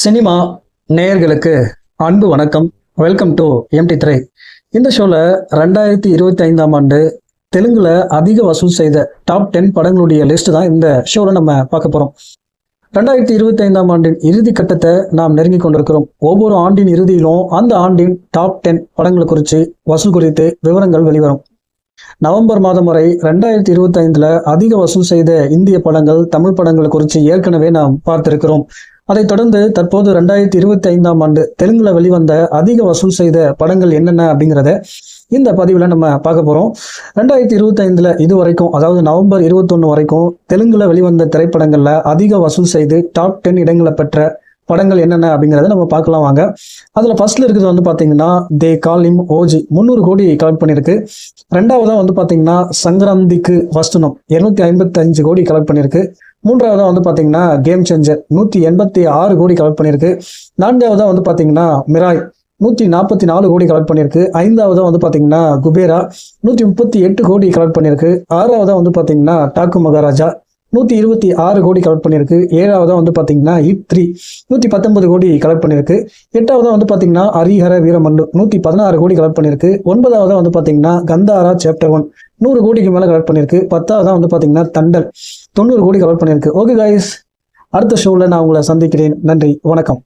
Cinema நேயர்களுக்கு அன்பு வணக்கம். வெல்கம் டு எம்டி திரை. இந்த ஷோவில் 2025ஆம் ஆண்டு தெலுங்குல அதிக வசூல் செய்த டாப் 10 படங்களுடைய லிஸ்ட் தான் இந்த ஷோவில் நம்ம பார்க்க போகிறோம். 2025ஆம் ஆண்டின் இறுதி கட்டத்தை நாம் நெருங்கி கொண்டிருக்கிறோம். ஒவ்வொரு ஆண்டின் இறுதியிலும் அந்த ஆண்டின் டாப் 10 படங்களை குறித்து வசூல் குறித்து விவரங்கள் வெளிவரும். நவம்பர் மாதம் வரை 2025ல் அதிக வசூல் செய்த இந்திய படங்கள், தமிழ் படங்கள் குறித்து ஏற்கனவே நாம் பார்த்திருக்கிறோம். அதைத் தொடர்ந்து தற்போது 2025ஆம் ஆண்டு தெலுங்குல வெளிவந்த அதிக வசூல் செய்த படங்கள் என்னென்ன அப்படிங்கிறத இந்த பதிவில் நம்ம பார்க்க போகிறோம். 2025ல் இது வரைக்கும், அதாவது நவம்பர் 21 வரைக்கும் தெலுங்குல வெளிவந்த திரைப்படங்களில் அதிக வசூல் செய்து டாப் 10 இடங்களை பெற்ற படங்கள் என்னென்ன அப்படிங்கிறத நம்ம பார்க்கலாம் வாங்க. அதில் ஃபர்ஸ்ட்ல இருக்கிறது வந்து பார்த்தீங்கன்னா தே கால் ஹிம் ஓஜி 300 கோடி கலெக்ட் பண்ணியிருக்கு. ரெண்டாவதாக வந்து பார்த்தீங்கன்னா சங்கராந்திக்கு வஸ்துனம் 255 கோடி கலெக்ட் பண்ணியிருக்கு. மூன்றாவதாக வந்து பார்த்தீங்கன்னா கேம் சேஞ்சர் 186 கோடி கலெக்ட் பண்ணியிருக்கு. நான்காவதாக வந்து பார்த்தீங்கன்னா மிராய் 144 கோடி கலெக்ட் பண்ணியிருக்கு. ஐந்தாவதாக வந்து பார்த்தீங்கன்னா குபேரா 138 கோடி கலெக்ட் பண்ணியிருக்கு. ஆறாவதாக வந்து பார்த்தீங்கன்னா டாக்கு மகாராஜா 126 கோடி கலெக்ட் பண்ணியிருக்கு. ஏழாவதாக வந்து பார்த்தீங்கன்னா ஹிட் 3 119 கோடி கலெக்ட் பண்ணியிருக்கு. எட்டாவதாக வந்து பார்த்தீங்கன்னா ஹரிஹர வீரமல்லு 116 கோடி கலெக்ட் பண்ணியிருக்கு. ஒன்பதாவதாக வந்து பார்த்தீங்கன்னா கந்தாரா சாப்டர் 1 100 கோடிக்கு மேலே கலெக்ட் பண்ணியிருக்கு. பத்தாவதாக வந்து பார்த்தீங்கன்னா தண்டல் 90 கோடி கலெக்ட் பண்ணியிருக்கு. ஓகே கைஸ், அடுத்த ஷோவில் நான் உங்களை சந்திக்கிறேன். நன்றி, வணக்கம்.